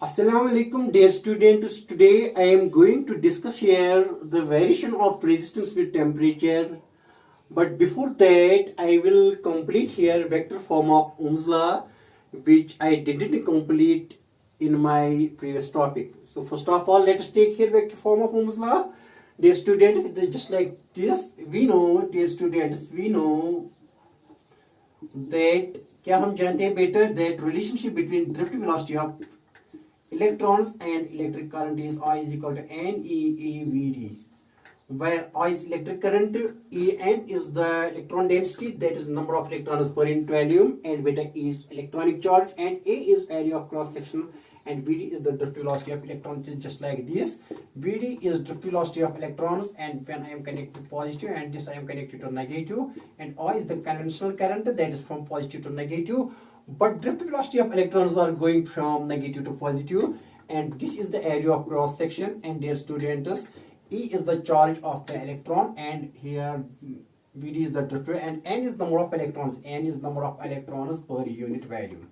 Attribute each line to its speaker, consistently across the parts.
Speaker 1: Assalamu alaikum, dear students. Today I am going to discuss here the variation of resistance with temperature. But before that, I will complete here vector form of Ohm's law, which I didn't complete in my previous topic. So first of all, let us take here vector form of Ohm's law. Dear students, it is just like this. We know, dear students, we know that क्या हम जानते हैं better that relationship between drift velocity of electrons and electric current is I is equal to NeEVD, where I is electric current, En is the electron density, that is number of electrons per unit volume, and beta is electronic charge, and A is area of cross section, and Vd is the drift velocity of electrons. Just like this, Vd is drift velocity of electrons, and when I am connected to positive and this I am connected to negative, and I is the conventional current, that is from positive to negative. But drift velocity of electrons are going from negative to positive, and this is the area of cross section. And dear students, E is the charge of the electron, and here Vd is the drift, and N is number of electrons. N is number of electrons per unit volume.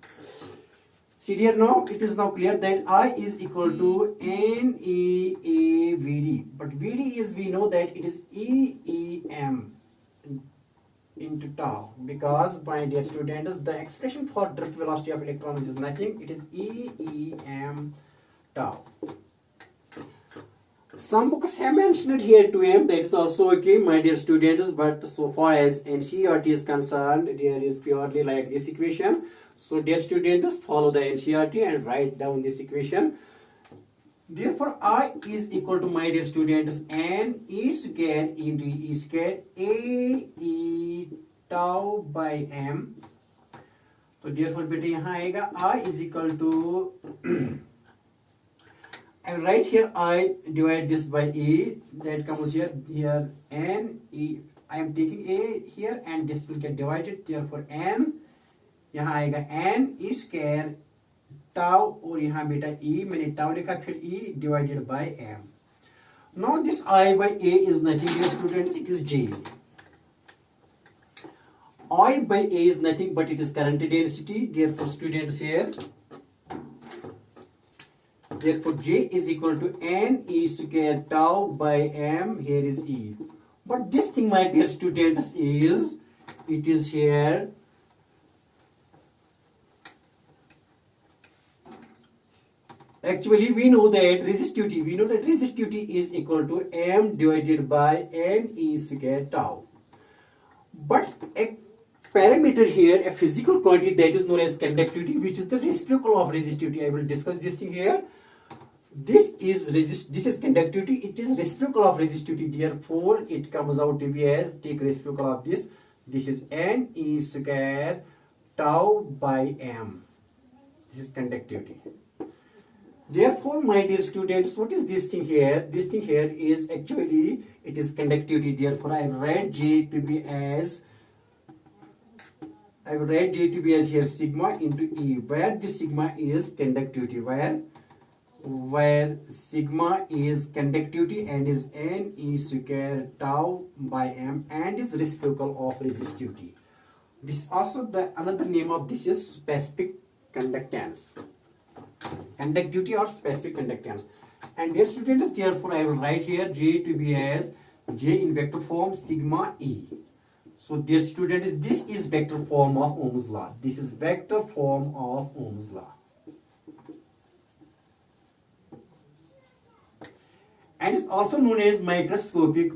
Speaker 1: See here, now it is now clear that I is equal to NeAVD, but Vd is, we know that it is EEM into tau, because my dear students, the expression for drift velocity of electrons is nothing, it is EEM tau. Some books have mentioned here 2m, that is also okay, my dear students, but so far as NCERT is concerned, there is purely like this equation. So dear students, follow the NCERT and write down this equation. Therefore, I is equal to, my dear students, N E square into E square A E tau by M. तो therefore बेटे यहाँ आएगा I is equal to and right here I divide this by E, that comes here N E. I am taking A here and this will get divided. Therefore N यहाँ आएगा N E square tau, और यहाँ बेटा E, मैंने tau लिखा, फिर E divided by M. Now this I by A is nothing, dear students, it is J. I by A is nothing but it is current density. Therefore students here, therefore J is equal to N E square tau by M. Here is E. But this thing, my dear students, is, it is here actually we know that resistivity is equal to M divided by N E square tau. But a parameter here, a physical quantity, that is known as conductivity, which is the reciprocal of resistivity. I will discuss this thing here. This is conductivity, it is reciprocal of resistivity. Therefore it comes out to be as, take reciprocal of this is N E square tau by M. This is conductivity. Therefore, my dear students, what is this thing here? This thing here is actually, it is conductivity. Therefore, I will write J to be as, here sigma into E, where this sigma is conductivity, where sigma is conductivity and is N E square tau by M and is reciprocal of resistivity. This also, the another name of this is specific conductance. Conductivity or specific conductance. And dear students, therefore I will write here J to be as J in vector form sigma E. So dear students, this is vector form of Ohm's law. This is vector form of Ohm's law. And it's also known as microscopic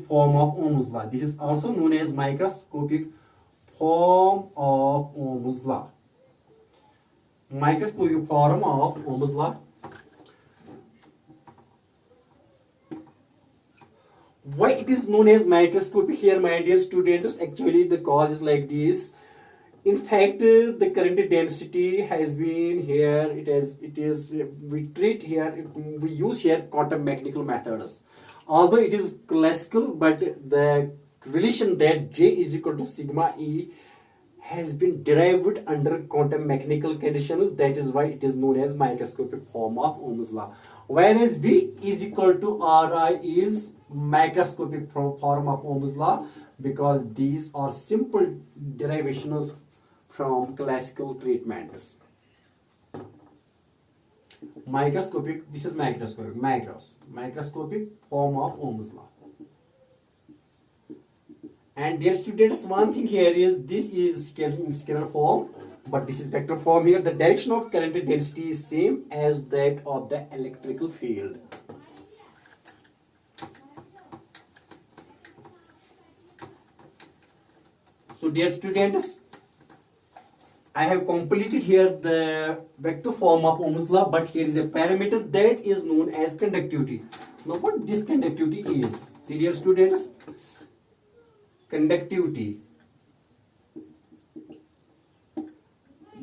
Speaker 1: form of Ohm's law. This is also known as microscopic form of Ohm's law. Microscopic form of Ohm's law. Why it is known as microscopic here, my dear students? Actually, the cause is like this. In fact, the current density has been here. We treat here. We use here quantum mechanical methods. Although it is classical, but the relation that J is equal to sigma E has been derived under quantum mechanical conditions. That is why it is known as microscopic form of Ohm's law. Whereas V is equal to Ri is microscopic form of Ohm's law because these are simple derivations from classical treatments. Microscopic, this is microscopic form of Ohm's law. And dear students, one thing here is this is in scalar form, but this is vector form here. The direction of current density is same as that of the electrical field. So dear students, I have completed here the vector form of Ohm's law, but here is a parameter that is known as conductivity. Now what this conductivity is? See dear students, conductivity.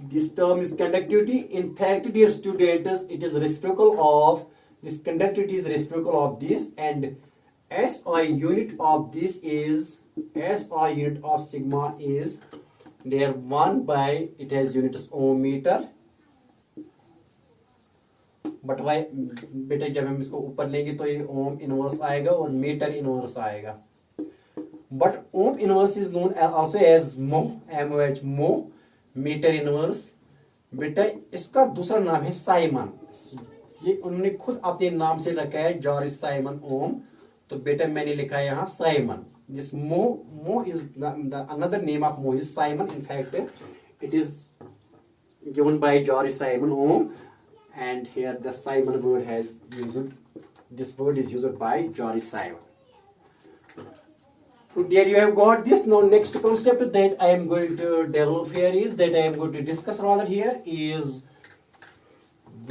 Speaker 1: This term is conductivity. In fact, dear students, it is reciprocal of this conductivity is reciprocal of this, and SI unit of this is SI unit of sigma is there 1 by, it has unit as ohm meter. But why बेटा जब हम इसको ऊपर लेंगे तो ये ओम inverse आएगा और मीटर इनवर्स आएगा. But ohm inverse is known also as mho, MOH mho, metre inverse. बेटा इसका दूसरा नाम है साइमन. ये उन्होंने खुद अपने नाम से रखा है जॉर्ज साइमन ओम. तो बेटा मैंने लिखा है यहाँ Simon. This Mo is another name of Mo is Simon. In fact, it is given by George Simon Ohm, and here the Simon word has used. This word is used by George Simon. So there you have got this. Now next concept that I am going to develop here is that I am going to discuss rather here is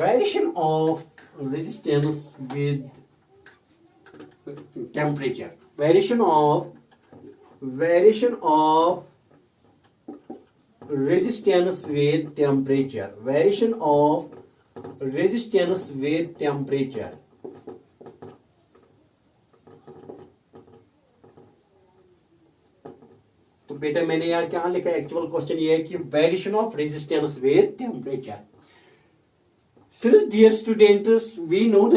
Speaker 1: variation of resistance with temperature. Variation of resistance with temperature. Variation of resistance with temperature. तो बेटा मैंने यहाँ क्या लिखा है, actual question ये है कि variation of resistance with temperature. Since dear students, we know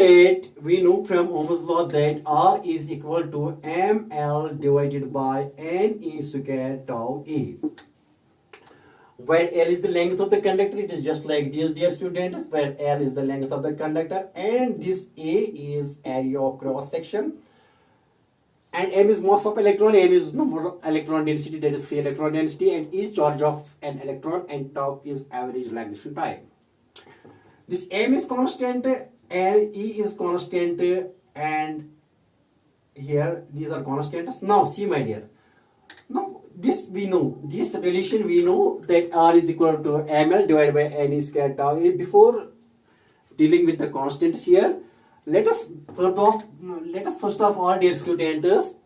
Speaker 1: from Ohm's law that R is equal to mL divided by Ne square tau E. Where L is the length of the conductor, it is just like this, dear students, where L is the length of the conductor and this A is area of cross section. And M is mass of electron, M is number of electron density, that is free electron density, and is charge of an electron, and tau is average relaxation time. This M is constant, L, E is constant, and here these are constants. Now see my dear, now this we know, this relation we know that R is equal to mL divided by Ne square tau E. Before dealing with the constants here, let us first of all, dear students,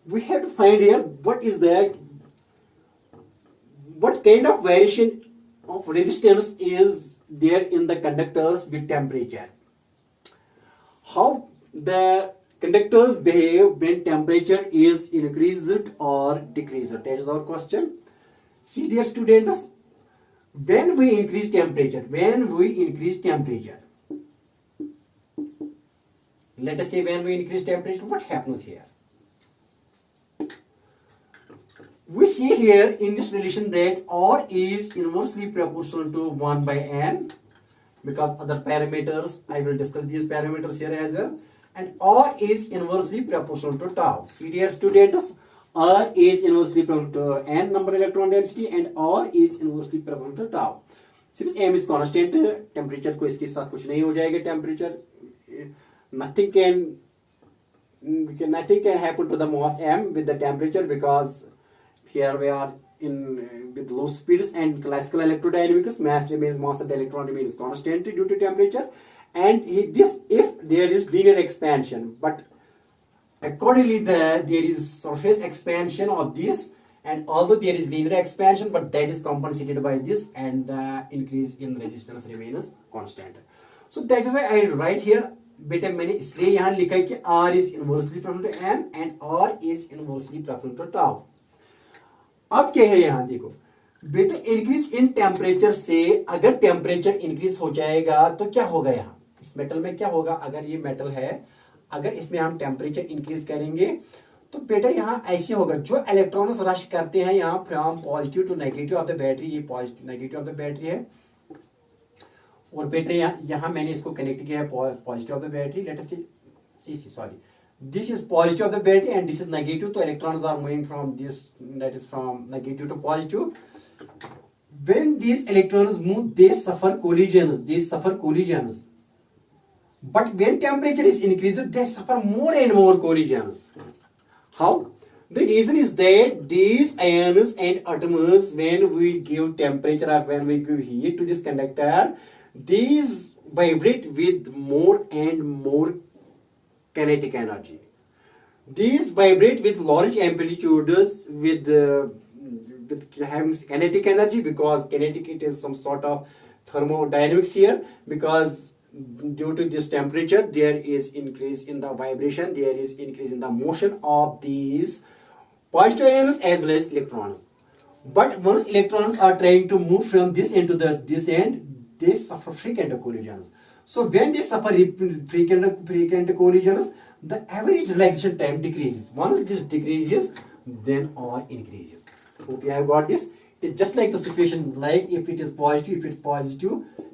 Speaker 1: we have to find here what kind of variation of resistance is there in the conductors with temperature. How the conductors behave when temperature is increased or decreased? That is our question. See dear students, when we increase temperature, let us say when we increase temperature, what happens here? We see here in this relation that R is inversely proportional to 1 by N, because other parameters, I will discuss these parameters here as well, and R is inversely proportional to tau. See dear students, R is inversely proportional to N number electron density and R is inversely proportional to tau. Since M is constant, temperature को इसके साथ कुछ नहीं हो जाएगा. Temperature, nothing can happen to the mass M with the temperature, because here we are with low speeds, and classical electrodynamics, mass of the electron remains constant due to temperature, and if there is linear expansion, but accordingly there is surface expansion of this, and although there is linear expansion, but that is compensated by this, and the increase in resistance remains constant. So that is why I write here, बेटा मैंने इसलिए यहाँ लिखा है कि R is inversely proportional to N and R is inversely proportional to tau. अब क्या है यहाँ देखो बेटा, इंक्रीज इन टेम्परेचर से अगर टेम्परेचर इंक्रीज हो जाएगा तो क्या होगा यहाँ इस मेटल में, क्या होगा? अगर ये मेटल है, अगर इसमें हम टेम्परेचर इंक्रीज करेंगे तो बेटा यहाँ ऐसे होगा, जो इलेक्ट्रॉन्स रश करते हैं यहाँ from positive to negative of the battery, ये positive negative of the battery है, और बेटा यहाँ मैंने इसको कनेक्ट किया है positive of the battery, let us see sorry, this is positive of the battery and this is negative, so electrons are moving from this, that is from negative to positive. When these electrons move, they suffer collisions, but when temperature is increased, they suffer more and more collisions. How? The reason is that these ions and atoms, when we give temperature or when we give heat to this conductor, these vibrate with more and more kinetic energy. These vibrate with large amplitudes with having kinetic energy, because kinetic, it is some sort of thermodynamics here, because due to this temperature there is increase in the vibration, there is increase in the motion of these positive ions as well as electrons. But once electrons are trying to move from this end to this end, they suffer frequent collisions. So when they suffer frequent collisions, the average relaxation time decreases. Once this decreases, then R increases. Hope you have got this. It's just like the situation, like if it is positive,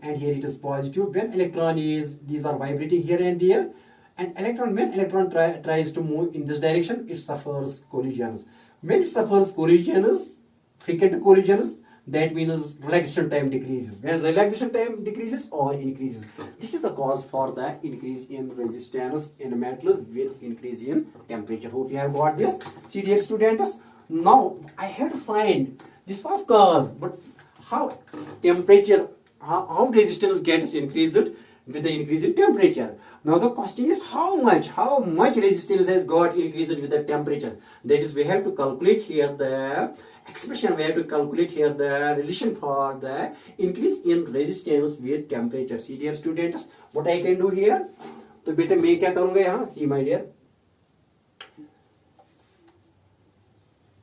Speaker 1: and here it is positive, when electron is, these are vibrating here and there, and when electron tries to move in this direction, it suffers collisions. When it suffers collisions, frequent collisions, that means relaxation time decreases. When relaxation time decreases or increases, this is the cause for the increase in resistance in metals with increase in temperature. Hope you have got this. See, dear students, now I have to find this was cause, but how temperature, how resistance gets increased with the increase in temperature. Now the question is how much resistance has got increased with the temperature. That is, we have to calculate here the expression, we have to calculate here the relation for the increase in resistance with temperature. See, dear students, what I can do here, तो बेटा मैं क्या करूंगा यहाँ, see my dear,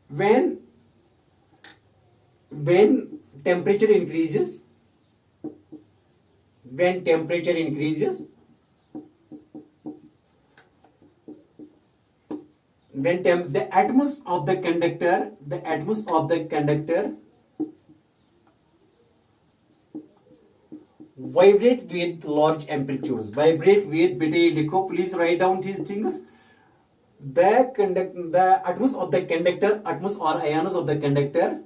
Speaker 1: when temperature increases, the atoms of the conductor vibrate with large amplitudes. Vibrate with, beta likho, please write down these things. The atoms of the conductor, atoms or ions of the conductor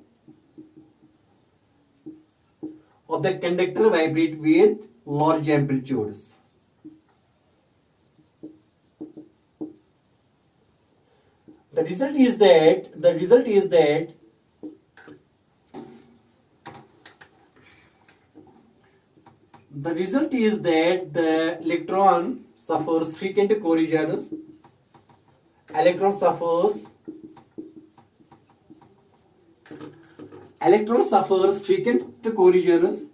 Speaker 1: vibrate with large amplitudes. The result is that the electron suffers frequent collisions. Electron suffers frequent collisions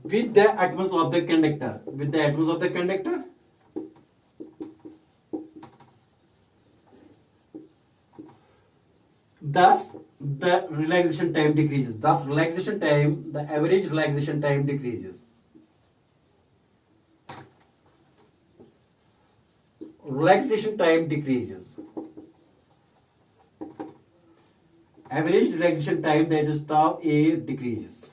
Speaker 1: with the atoms of the conductor. Thus, the relaxation time decreases. The average relaxation time decreases. Average relaxation time, that is tau A, decreases.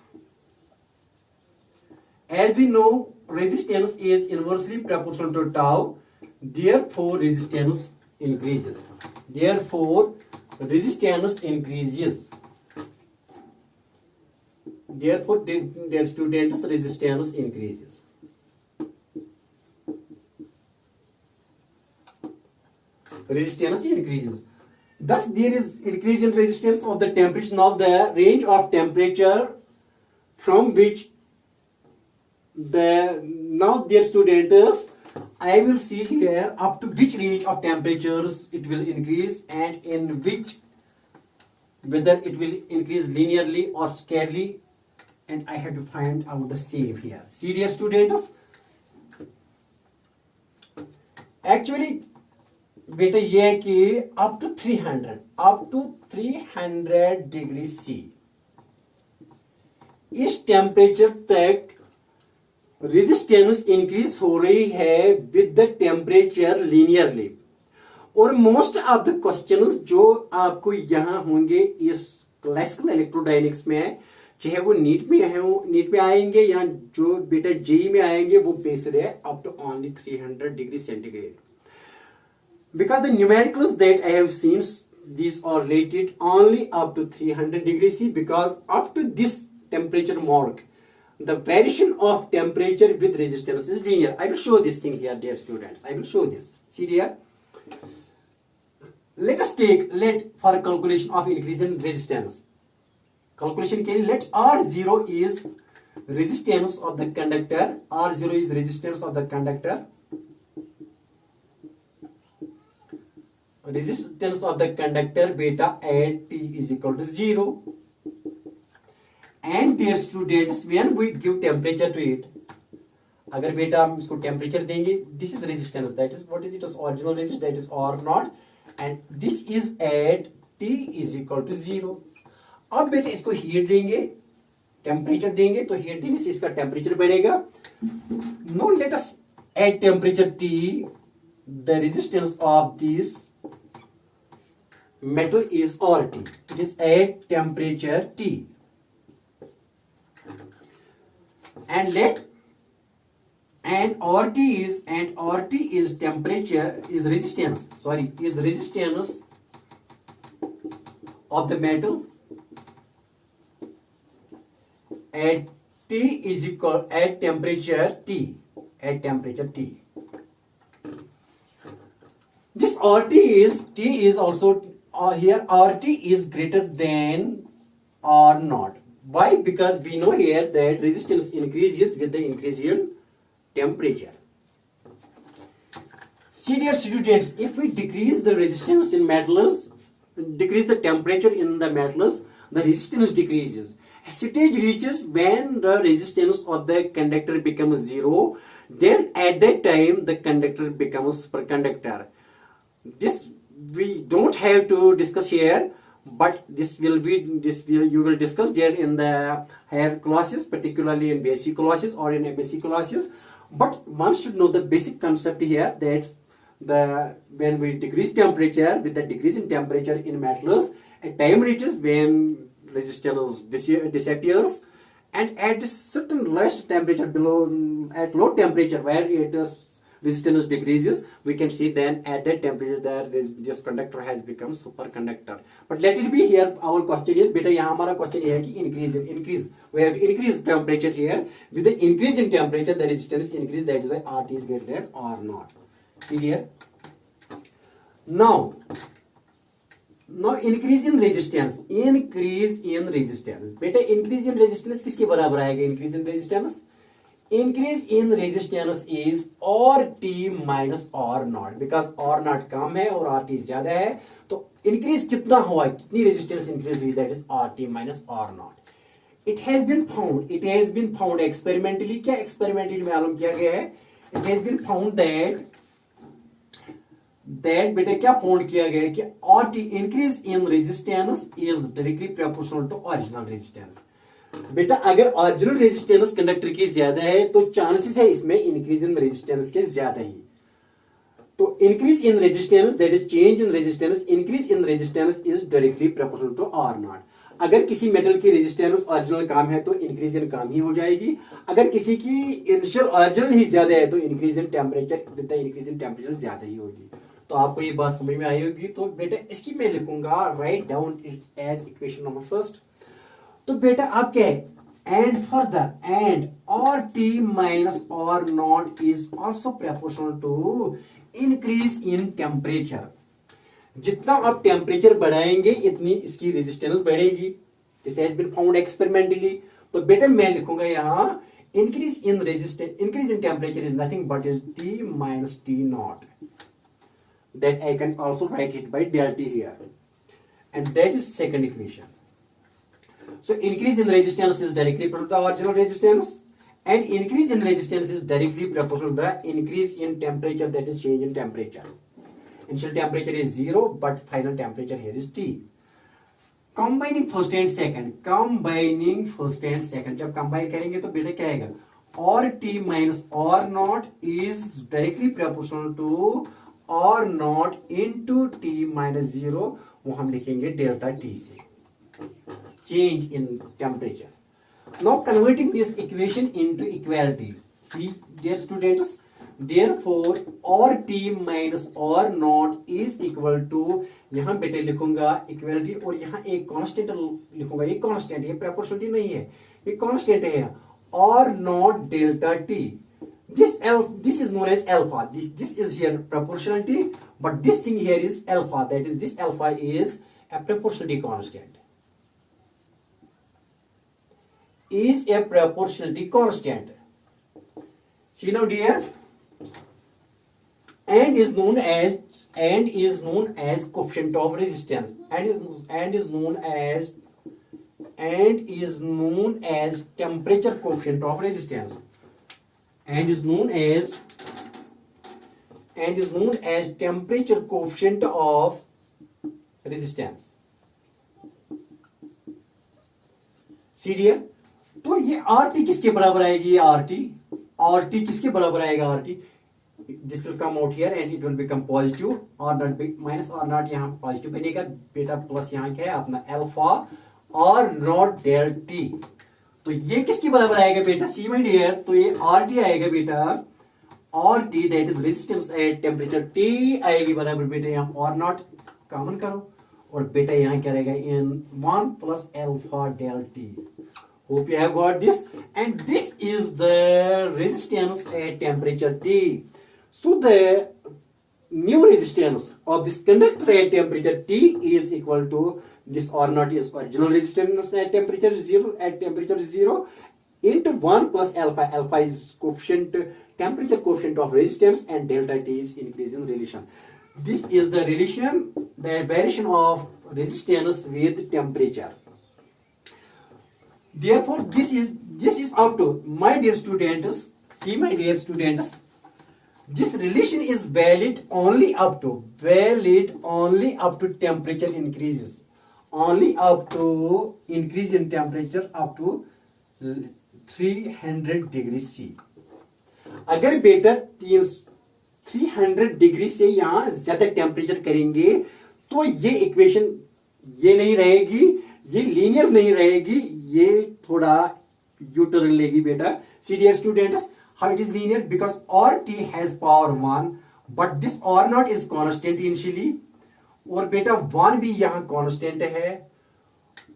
Speaker 1: As we know, resistance is inversely proportional to tau, therefore resistance increases. Dear students, resistance increases. Thus, there is increase in resistance of the temperature. Now, the range of temperature from which dear students, I will see here up to which range of temperatures it will increase, and in which, whether it will increase linearly or scarcely, and I have to find out the same here. See, dear students, actually बेटा ये है कि up to 300 degrees C, इस temperature तक resistance increase हो रही है with the temperature linearly. और मोस्ट ऑफ द क्वेश्चंस जो आपको यहां होंगे इस क्लासिकल इलेक्ट्रोडायनेमिक्स में, चाहे वो नीट में आएंगे या जो बेटा जेई में आएंगे, वो बेस्ड है up to only 300 degree centigrade. Because the numericals that I have seen, these are rated only up to 300 degrees C, because up to this temperature mark, the variation of temperature with resistance is linear. I will show this thing here, dear students. I will show this. See here. Let us take, for calculation of increase in resistance. Calculation के लिए let R0 is resistance of the conductor. R0 is resistance of the conductor. Resistance of the conductor beta at T is equal to 0. And dear students, when we give temperature to it, अगर बेटा हम इसको temperature देंगे, this is resistance, that is what is it as original resistance, that is R0, and this is at T is equal to 0. अब बेटा इसको heat देंगे, temperature देंगे, तो हीट देने से इसका टेम्परेचर बढ़ेगा. Now let us at temperature T, the resistance of this metal is RT. It is at temperature T. And RT is temperature, is resistance of the metal at T is equal at temperature T. This T is also here RT is greater than R naught. Why? Because we know here that resistance increases with the increase in temperature. See dear students, if we decrease the resistance in metals, decrease the temperature in the metals, the resistance decreases. A stage reaches when the resistance of the conductor becomes 0, then at that time the conductor becomes superconductor. This we don't have to discuss here, but you will discuss there in the higher classes, particularly in basic classes or in MSc classes. But one should know the basic concept here, that when we decrease temperature, with the decrease in temperature in metals, a time reaches when resistance disappears, and at a certain lowest temperature at low temperature where it is resistance decreases, we can see then at that temperature that this conductor has become superconductor. But let it be here, our question is, beta यहाँ हमारा question ये है कि increase, we have to increase temperature here. With the increase in temperature, the resistance increase, that is why RT is greater than R naught. Clear? Now increase in resistance. बेटा increase in resistance किसके बराबर आएगा? Increase in resistance is RT minus R naught, because R naught कम है और RT ज्यादा है, तो increase कितना हुआ, कितनी resistance increase हुई, that is RT minus R naught. It has been found experimentally. क्या experimentally मालूम किया गया है? It has been found that बेटा क्या फाउंड किया गया है कि RT increase in resistance is directly proportional to original resistance. बेटा अगर ओरिजिनल रेजिस्टेंस कंडक्टर की ज्यादा है तो चांसेस है इसमें इंक्रीज इन रेजिस्टेंस के ज्यादा ही. तो increase in resistance, that is change in resistance, increase in resistance is directly proportional to R naught. अगर किसी मेटल की रेजिस्टेंस ओरिजिनल कम है तो इंक्रीज इन कम ही हो जाएगी. अगर किसी की इनिशियल ओरिजिनल ही ज्यादा है तो increase in temperature with the increase in temperature ज्यादा ही होगी. तो आपको ये बात समझ में आई होगी. तो बेटा इसकी मैं लिखूंगा, write down it as equation number first. तो बेटा आप क्या है, and further and RT minus R naught is also proportional to increase in temperature. जितना आप टेम्परेचर बढ़ाएंगे इतनी इसकी रेजिस्टेंस बढ़ेगी. This has been found experimentally. तो बेटा मैं लिखूंगा यहाँ increase in temperature is nothing but is T minus T naught. That I can also write it by del T here, and that is second equation. So increase in resistance is directly proportional to the original resistance, and increase in resistance is directly proportional to the increase in temperature, that is change in temperature. Initial temperature is 0, but final temperature here is T. Combining first and second, combining first and second, जब combine करेंगे तो बेटा क्या आएगा, R T minus R naught is directly proportional to R naught into T minus zero, वो हम लिखेंगे delta T से, change in temperature. Now converting this equation into equality. See, dear students, therefore or t minus or naught is equal to, यहाँ बेटे लिखूंगा equality और यहाँ एक कांस्टेंट लिखूंगा, ये कांस्टेंट, ये प्रोपोर्शनलिटी नहीं है, ये कांस्टेंट है, और not delta T. This is known as alpha. This is here proportionality, but this thing here is alpha. That is, this alpha is a proportionality constant. Is a proportionality constant. See now dear, and is known as coefficient of resistance, and is known as temperature coefficient of resistance, and is known as temperature coefficient of resistance. See dear, तो ये R T किसके बराबर आएगी, ये R T किसके बराबर आएगा, R T, this will come out here and it will become positive, और नॉट माइनस और नॉट यहाँ पॉजिटिव बनेगा बेटा, प्लस यहाँ क्या है अपना अल्फा और नॉट डेल टी. तो ये किसके बराबर आएगा बेटा, सी माय डियर, तो ये आर टी आएगा बेटा, R T that is resistance at temperature T आएगी बराबर बेटा, यहाँ और नॉट कॉमन करो और बेटा यहाँ क्या रहेगा, in 1 plus alpha del T. Hope you have got this, and this is the resistance at temperature T. So the new resistance of this conductor at temperature T is equal to this R naught is original resistance at temperature 0 into 1 plus alpha. Alpha is temperature coefficient of resistance, and delta T is increase in relation. This is the relation, the variation of resistance with temperature. Therefore, this is up to, my dear students, see my dear students, this relation is valid only up to temperature increases, only up to increase in temperature up to 300 degrees C. अगर बेटा 300 degree से यहाँ ज्यादा temperature करेंगे तो ये equation ये नहीं रहेगी, ये लीनियर नहीं रहेगी, ये थोड़ा यूटर्न लेगी बेटा. See dear students, how it is linear, because R T has power 1 but this R naught is constant initially, और बेटा 1 भी यहाँ कांस्टेंट है,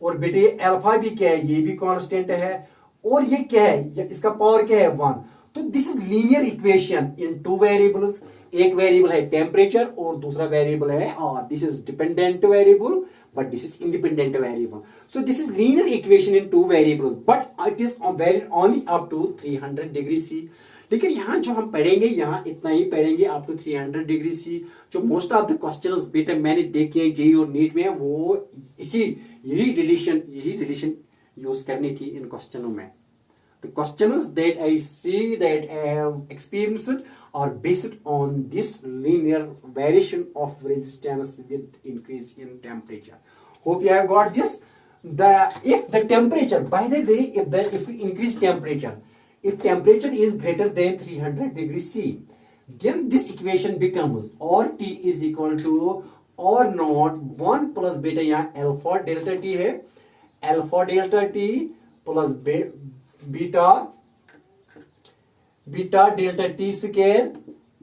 Speaker 1: और बेटे ये अल्फा भी क्या है, ये भी कांस्टेंट है, और ये क्या है, इसका पावर क्या है 1. तो this is linear equation in 2 variables, एक वेरिएबल है टेम्परेचर और दूसरा वेरिएबल है और this is dependent variable but this is independent variable. So this is linear equation in 2 variables, but it is valid only up to 300 degree C. लेकिन यहाँ जो हम पढ़ेंगे, यहाँ इतना ही पढ़ेंगे up to 300 degree C. जो मोस्ट ऑफ द क्वेश्चंस बेटा मैंने देखे जेई और नीट में, वो यही रिलेशन यूज करनी थी इन क्वेश्चनों में. The questions that I see that I have experienced are based on this linear variation of resistance with increase in temperature. Hope you have got this. If the temperature, by the way, if we increase temperature, if temperature is greater than 300 degrees C, then this equation becomes or T is equal to or not 1 plus beta, यहाँ alpha delta T है, alpha delta T plus beta delta T square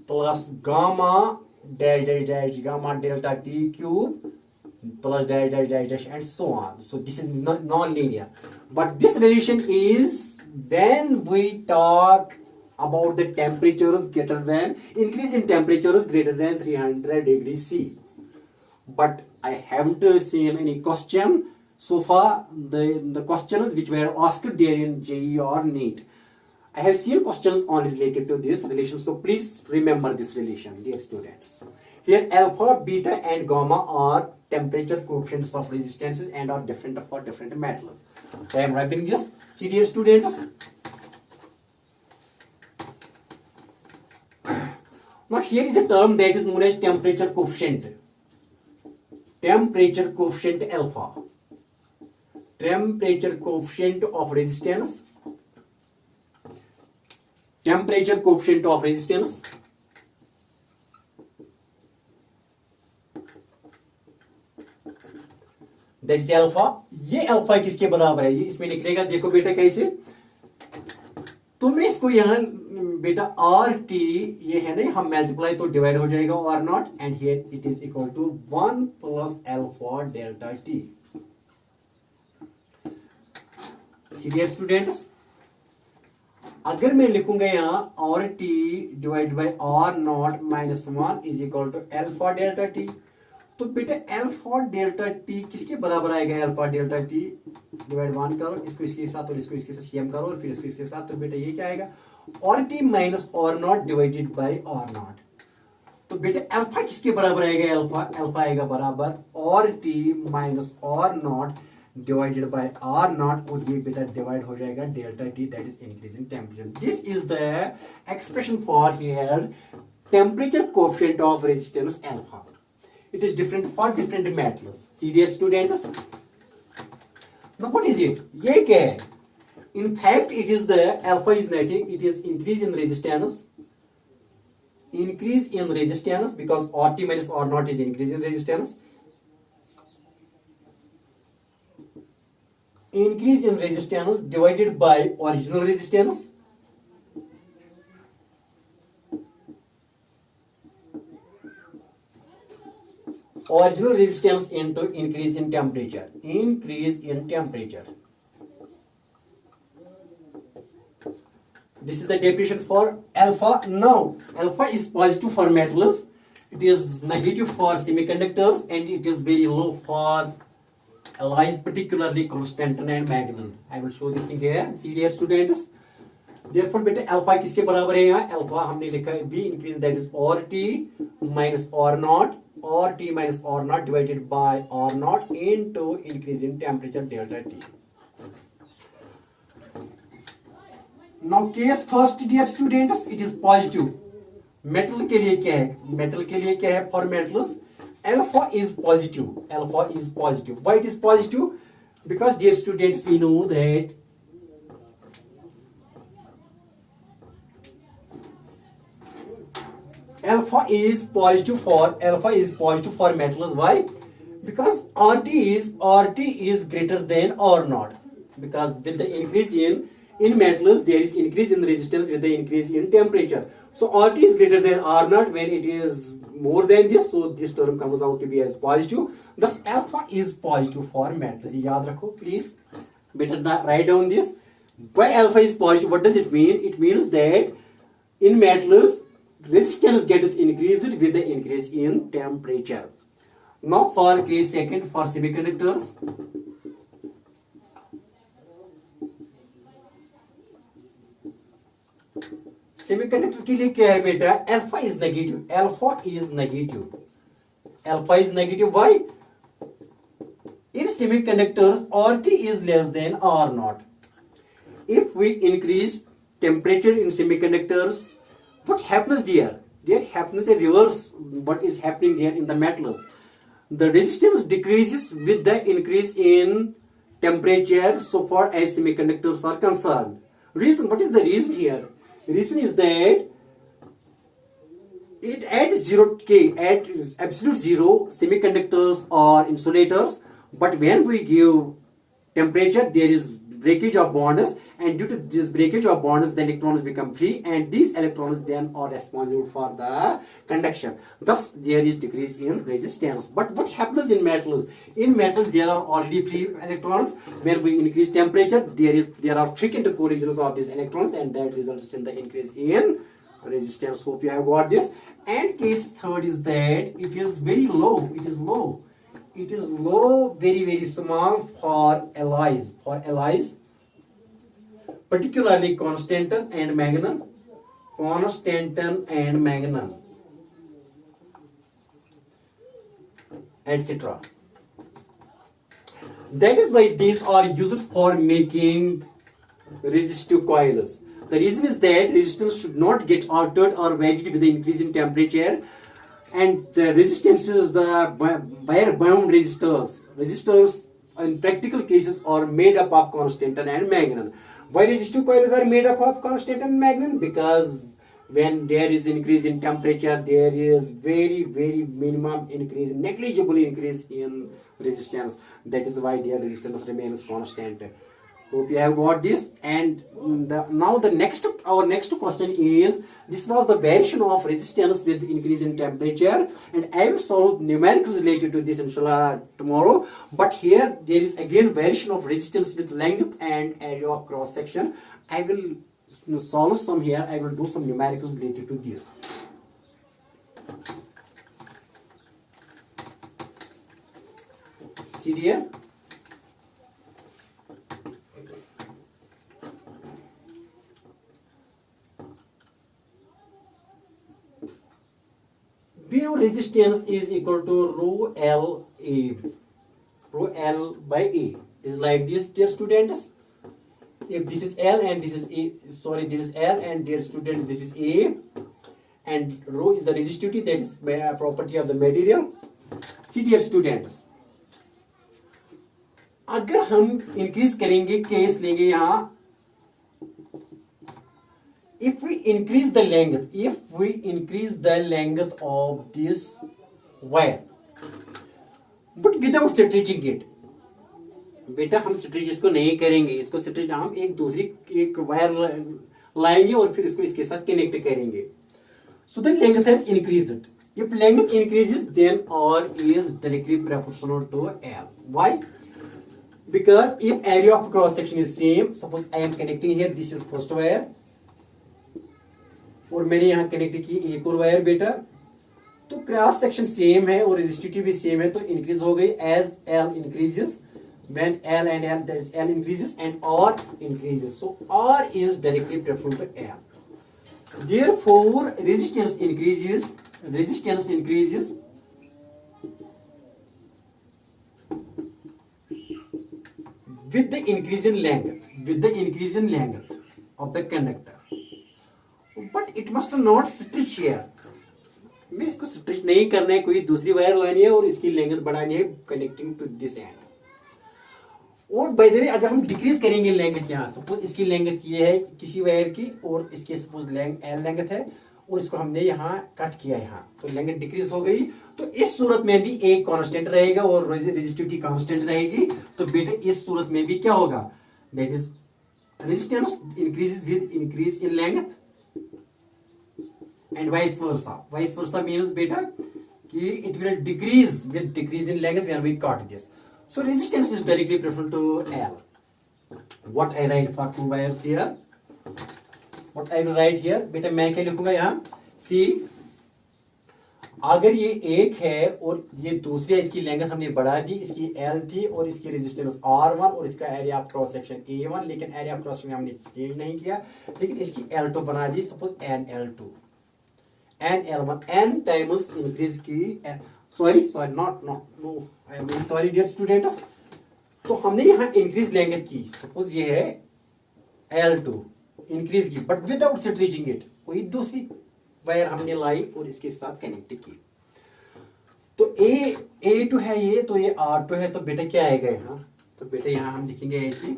Speaker 1: plus gamma dash dash dash gamma delta T cube plus dash dash dash dash and so on. So this is non-linear, but this relation is when we talk about the temperatures greater than, increase in temperatures greater than 300 degrees C. But I haven't seen any question so far, the questions which were asked there in JEE or NEET. I have seen questions only related to this relation, so please remember this relation, dear students. Here alpha, beta and gamma are temperature coefficients of resistances and are different for different metals. So I am writing this. See dear students. Now here is a term that is known as temperature coefficient. Temperature coefficient alpha. temperature coefficient of resistance, temperature coefficient of resistance, that is alpha. ये alpha किसके बराबर है, ये इसमें निकलेगा, देखो बेटा कैसे, तो मैं इसको यहाँ बेटा आर टी ये है ना, हम मल्टीप्लाई तो डिवाइड हो जाएगा R naught, and here it is equal to 1 plus alpha delta T. Dear students, अगर मैं लिखूंगा यहाँ R T divide by R naught minus 1 is equal to alpha delta T, तो बेटा अल्फा डेल्टा टी किसके बराबर आएगा, अल्फा डेल्टा टी डिवाइड 1 करो, इसको इसके साथ और इसको इसके साथ सीएम करो और फिर इसको इसके साथ, तो बेटा ये क्या आएगा, R T minus R naught divided by R naught. तो बेटा अल्फा किसके बराबर आएगा, अल्फा आएगा बराबर R T minus R naught divided by R naught, और ये बेटा डिवाइड हो जाएगा delta T, that is increase in temperature. This is the expression for here temperature coefficient of resistance alpha. It is different for different metals. See dear students, now what is it, ये क्या है, in fact it is the alpha is nothing, it is increase in resistance, because RT minus R naught is increase in resistance, increase in resistance divided by original resistance, original resistance into increase in temperature, This is the definition for alpha. Now alpha is positive for metals, it is negative for semiconductors, and it is very low for alloys, particularly tungsten and manganese. I will show this thing here. See dear students, therefore बेटे alpha किसके बराबर है, यहाँ alpha हमने लिखा है B increase, that is RT minus R naught, RT minus R naught divided by R naught into increase in temperature delta T. Now case first dear students, it is positive. Metal के लिए क्या है, for metals alpha is positive. Why it is positive? Because dear students, we know that alpha is positive for metals. Why? Because RT is greater than R naught, because with the increase in metals there is increase in resistance with the increase in temperature. So RT is greater than R naught. When it is more than this, so this term comes out to be as positive. Thus alpha is positive for metals. याद रखो please, better write down this. Why alpha is positive? What does it mean? It means that in metals resistance gets increased with the increase in temperature. Now for case second, for semiconductors, semiconductor के लिए क्या है बेटा, alpha is negative. Why? In semiconductors RT is less than R naught. If we increase temperature in semiconductors, what happens there? There happens a reverse what is happening here in the metals. The resistance decreases with the increase in temperature so far as semiconductors are concerned. Reason, what is the reason here? Reason is that it at 0K, at absolute zero, semiconductors are insulators, but when we give temperature there is breakage of bonds, and due to this breakage of bonds the electrons become free, and these electrons then are responsible for the conduction. Thus there is decrease in resistance. But what happens in metals? In metals there are already free electrons. When we increase temperature there are frequent collisions of these electrons, and that results in the increase in resistance. Hope you have got this. And case third is that it is very low. It is low, very small for alloys. Particularly constantan and manganese, etc. That is why these are used for making resistive coils. The reason is that resistance should not get altered or varied with the increase in temperature, and the resistance is the wire bound resistors in practical cases are made up of constantan and magnon. Why resistive coils are made up of constantan and magnon? Because when there is increase in temperature, there is very minimum increase, negligible increase in resistance. That is why their resistance remains constant. Hope you have got this. And now our next question is, this was the variation of resistance with increase in temperature, and I will solve numericals related to this inshallah tomorrow. But here there is again variation of resistance with length and area of cross section. I will solve some here. I will do some numericals related to this. See here. We know resistance is equal to rho L A. Rho L by A is like this, dear students. If this is L and this is A, sorry, this is L and dear student, this is A, and rho is the resistivity, that is property of the material. See dear students, अगर हम increase करेंगे, case लेंगे यहाँ, if we increase the length of this wire, but without stretching it, बेटा हम stretch इसको नहीं करेंगे, इसको स्ट्रेच हम एक दूसरी एक वायर लाएंगे और फिर इसको इसके साथ कनेक्ट करेंगे. So the length has increased. If length increases, then R is directly proportional to L. Why? Because if area of cross section is same, suppose I am connecting here, this is first wire, और मैंने यहाँ connect की एक और wire बेटा, तो cross section same है और रेजिस्टिविटी भी सेम है, तो इंक्रीज हो गई as L increases. When L and L, that is L increases and R increases. So R is directly proportional to L. Therefore, resistance increases with the increase in length of the conductor. But it must not stretch here. मैं इसको stretch नहीं करना है, कोई दूसरी wire लानी है और इसकी लेंथ बढ़ानी है कनेक्टिंग टू दिस एंड. और बाय द वे अगर हम डिक्रीज करेंगे लेंथ, यहाँ सपोज इसकी लेंथ ये है किसी वायर की और इसकी सपोज एल लेंथ है और इसको हमने यहाँ कट किया यहाँ, तो लेंथ डिक्रीज हो गई. तो इस सूरत में भी एक कांस्टेंट रहेगा और रेजिस्टिविटी कांस्टेंट रहेगी. तो बेटे इस सूरत में भी क्या होगा, that is resistance increases with increase in length and vice versa means बेटा कि it will decrease with decrease in length when we cut this. So resistance is directly proportional to L. What I write for two wires here? What I will write here? बेटा मैं क्या लिखूंगा यहाँ? See, अगर ये एक है और ये दूसरी है, इसकी लेंथ हमने बढ़ा दी, इसकी L थी और इसकी रेजिस्टेंस R1 और इसका area of cross section A1, लेकिन एरिया ऑफ क्रॉस सेक्शन हमने चेंज नहीं किया, लेकिन इसकी L2 बना दी, suppose NL2, NL1, N times increase की, सॉरी डियर स्टूडेंट्स. तो हमने यहाँ इंक्रीज लेंथ की, सपोज ये है L2 इंक्रीज की, बट विदाउट स्ट्रेचिंग इट, कोई दूसरी वायर हमने लाई और इसके साथ कनेक्ट की. तो A2 है ये, तो ये R2 है, तो बेटा क्या आएगा यहाँ, तो बेटा यहाँ हम लिखेंगे ऐसे,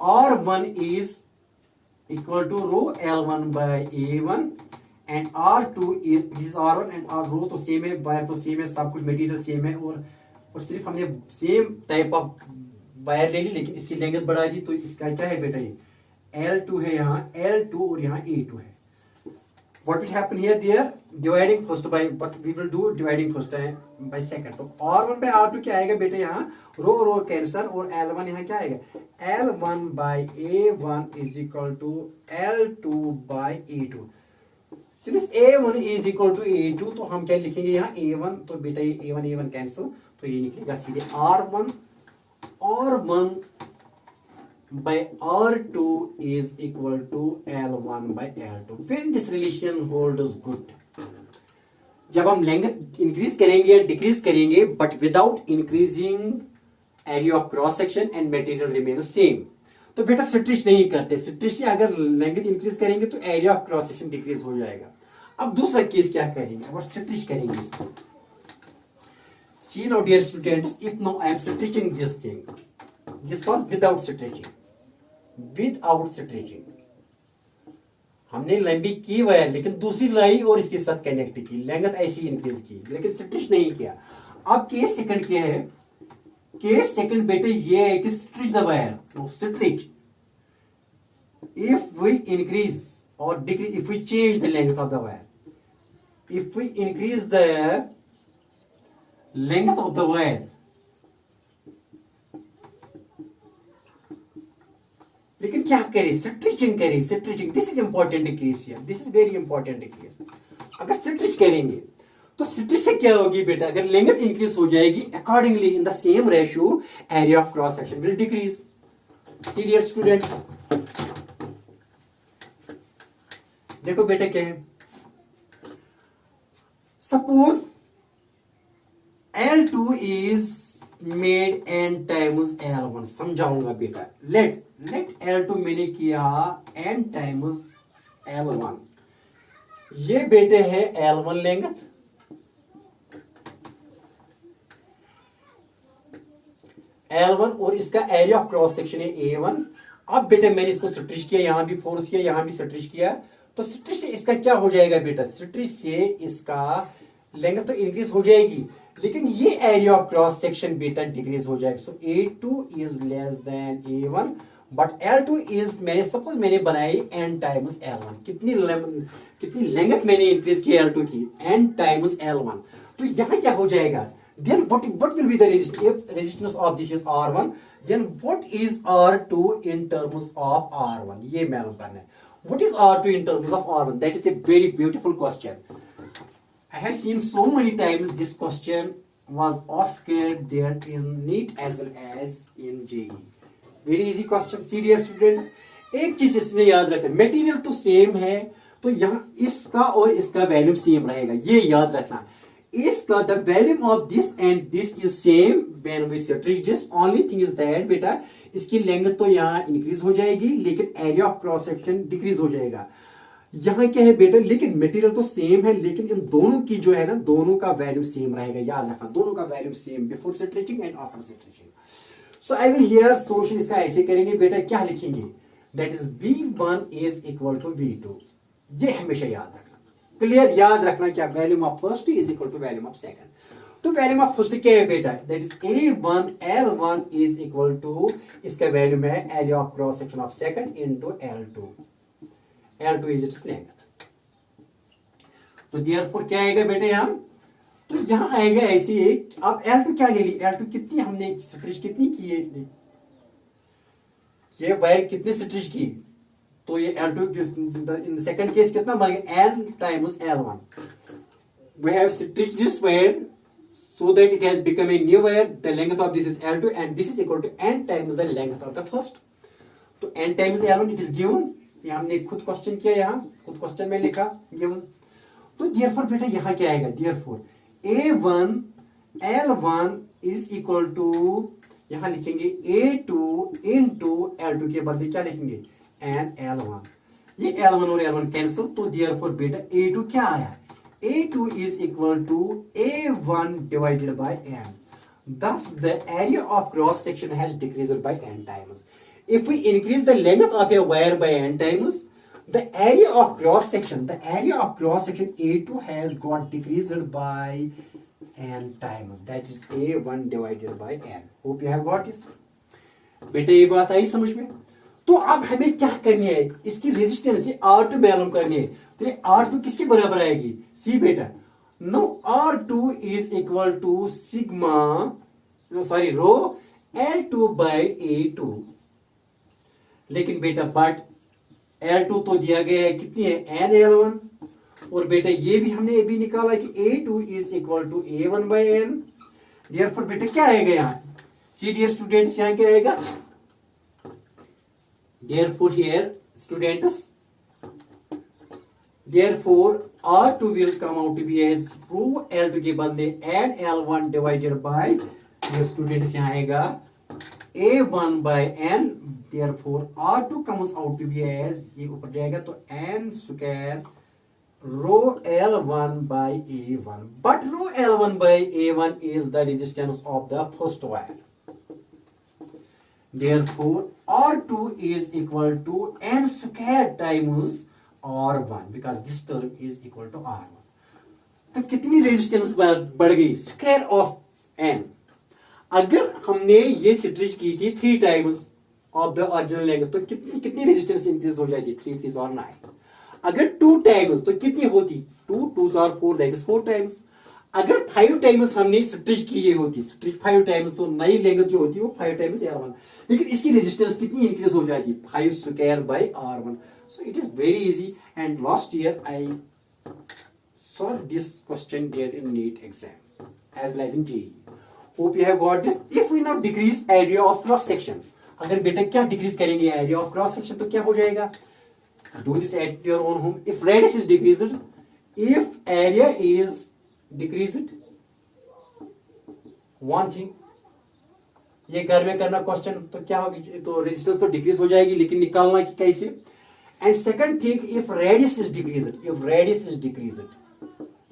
Speaker 1: R1 is equal to rho L1 by A1 and R2 is, this is R1 and R rho तो सेम है, वायर तो सेम है, सब कुछ मटेरियल सेम है, और सिर्फ हमने सेम टाइप ऑफ वायर ले ली, लेकिन इसकी लेंथ बढ़ा दी. तो इसका क्या है बेटा, ये L2 है यहाँ, L2 और यहाँ A2 है. What will happen here, dear? Dividing first by, but we will do dividing first by second. तो R1 by R2 क्या आएगा बेटा, यहाँ रो कैंसर, और L1 यहाँ क्या आएगा, L1 by A1 is equal to L2 by A2. Since A1 is equal to A2, तो हम क्या लिखेंगे यहाँ A1, तो बेटा ये A1 कैंसिल, तो ये निकलेगा सीधे R1 by R2 is equal to L1 by L2. When this relation holds good, जब हम लेंथ इंक्रीज करेंगे या डिक्रीज करेंगे but without increasing area of cross section and material remain same, तो बेटा स्ट्रेच नहीं करते. स्ट्रेच से अगर लेंथ इंक्रीज करेंगे तो area of cross section decrease हो जाएगा. अब दूसरा केस क्या करेंगे, अब स्ट्रेच करेंगे इसको. See now, dear students, if now I am stretching this thing, this was without stretching. Without stretching. हमने लंबी की वायर लेकिन दूसरी लाई और इसके साथ कनेक्ट की, लेंथ ऐसी इंक्रीज की, लेकिन स्ट्रेच नहीं किया। अब केस सेकंड क्या है? केस सेकंड बेटे ये है कि stretch the wire, no stretch. If we increase or decrease, if we change the length of the wire, if we increase the length of the wire, लेकिन क्या करें? स्ट्रेचिंग करें, stretching. This is important case here, this is very important case. अगर stretch करेंगे तो stretch से क्या होगी बेटा? अगर लेंथ इंक्रीज हो जाएगी, accordingly in the same ratio area of cross section will decrease. See dear students, देखो बेटा क्या है, suppose L2 is made n times L1। समझाऊंगा बेटा। लेट L2 मैंने किया n टाइम्स L1। ये बेटे है L1 लेंथ, L1 और इसका एरिया ऑफ क्रॉस सेक्शन है A1। अब बेटे मैंने इसको स्ट्रेच किया, यहां भी फोर्स किया, यहां भी स्ट्रेच किया, तो स्ट्रेच से इसका क्या हो जाएगा बेटा? स्ट्रेच से इसका लेंथ तो इंक्रीज हो जाएगी, लेकिन ये एरिया ऑफ क्रॉस सेक्शन बेटा डिक्रीज हो जाएगा। सो A2 is less than A1, but L2 is, मैंने सपोज मैंने बनाई n टाइम्स L1। कितनी लेंथ मैंने इंक्रीज की L2 की? n times L1। तो यहां क्या हो जाएगा? Then what will be the resistance? If resistance of this is R1, then what is R2 in terms of R1? ये मालूम करना है। What is R2 in terms of R1? That is a very beautiful question. I have seen so many times this question was asked there in NEET as well as in JEE. Very easy question. See dear students, एक चीज इसमें याद रखें, material तो same है, तो यहाँ इसका और इसका वैल्यूम सेम रहेगा, ये याद रखना। इसका the volume of this and this is same when we stretch this, only thing is that बेटा इसकी लेंथ तो यहाँ इंक्रीज हो जाएगी, लेकिन area of cross section decrease हो जाएगा। यहाँ क्या है बेटा? लेकिन मटेरियल तो सेम है, लेकिन इन दोनों की जो है ना, दोनों का वैल्यू सेम रहेगा, याद रखना, दोनों का value same before stretching and after stretching. So I will here solution इसका ऐसे करेंगे बेटा, क्या लिखेंगे? That is V1 is equal to V2। ये हमेशा याद रखना, क्लियर? याद रखना क्या? Volume of first is equal to volume of second. तो वैल्यूम ऑफ फर्स्ट क्या है बेटा? That is A1 L1 is equal to, इसका वैल्यूम है area of cross section of second into L2। L2 is its length. तो therefore क्या आएगा बेटे यहां? तो यहां आएगा ऐसे ही। अब L2 क्या ले ली? L2 कितनी हमने स्ट्रेच कितनी की है? ये वायर कितनी स्ट्रेच की? तो ये L2 इन सेकंड केस कितना बन गया? n times L1। We have stretched this wire so that it has become a new wire. The length of this is L2 and this is equal to n times the length of the first. तो n times L1 it is given। ये हमने खुद question किया, यहाँ खुद question में लिखा given। तो देयरफॉर बेटा यहाँ क्या आएगा? Therefore A1 L1 is equal to, यहाँ लिखेंगे A2 इंटू L2 के बदले क्या लिखेंगे? And L1। ये L1 और L1 कैंसिल, तो देयरफॉर बेटा A2 क्या आया? A2 is equal to A1 divided by n. Thus, the area of cross section has decreased by n times. If we increase the length of a wire by n times, the area of cross section A2 has got decreased by n times. That is A1 divided by n. Hope you have got this. बेटा ये बात आई समझ में? तो अब हमें क्या करनी है? इसकी रेजिस्टेंस R2 मालूम करनी है। तो ये R2 किसके बराबर आएगी? सी बेटा, no R2 is equal to sigma, sorry rho L2 by A2। लेकिन बेटा बट L2 तो दिया गया है, कितनी है? n L1। और बेटा ये भी हमने ये भी निकाला कि A2 is equal to A1 by n। Therefore बेटा क्या आएगा यहाँ? सी डियर स्टूडेंट्स, यहाँ क्या आएगा? Therefore here students, therefore R2 will come out to be as row L2 के बदले n L1 divided by, ये students यहाँ आएगा A1 by n। therefore R2 comes out to be as, ये ऊपर जाएगा तो n square rho L1 by A1, but rho L1 by A1 is the resistance of the first wire. Therefore, R2 is equal to N square times R1 because this term is equal to R1. तो कितनी resistance बढ़ गई? Square of N. अगर हमने ये stretch की थी 3 times of the original length तो कितनी रेजिस्टेंस इंक्रीज हो जाएगी? 3 3 और 9. अगर 2 टाइम्स तो कितनी होती? 2 2 और 4 दैट इज 4 टाइम्स. अगर 5 टाइम्स हमने स्ट्रेच की ये होती, स्ट्रेच 5 टाइम्स तो नई लेंथ जो होती है वो 5 टाइम्स R1. लेकिन इसकी रेजिस्टेंस कितनी इंक्रीज हो जाती? 5 square by R1. So it is very easy and last year I solve this question there in NEET exam as well as in JEE. Hope you have got this. If we now decrease area of cross section, अगर बेटा क्या decrease करेंगे area of cross section तो क्या हो जाएगा? Do this at your own home. If radius is decreased, if area is decreased, one thing ये घर में करना क्वेश्चन तो क्या होगी? तो रेजिस्टेंस तो डिक्रीज हो जाएगी, लेकिन निकालना कि कैसे? And second thing, if radius is decreased, if radius is decreased,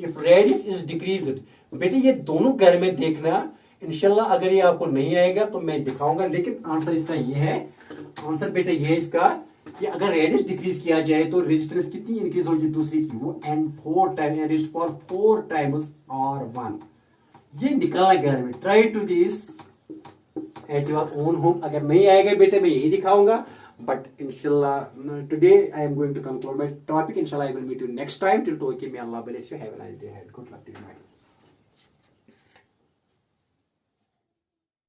Speaker 1: if radius is decreased, बेटे ये दोनों घर में देखना. इंशाल्लाह अगर ये आपको नहीं आएगा तो मैं दिखाऊंगा, लेकिन आंसर इसका ये है. आंसर बेटे ये है इसका कि अगर रेडियस डिक्रीज किया जाए तो रेजिस्टेंस कितनी इंक्रीज होगी दूसरी की? वो N 4 time N raised power 4 times R1. ये निकालना घर में. Try to this at your own home. अगर नहीं आएगा बेटे मैं यही दिखाऊंगा. But inshallah, today I am going to conclude my topic. Inshallah, I will meet you next time. Till talking, may Allah bless you. Have a nice day ahead. Good luck to you.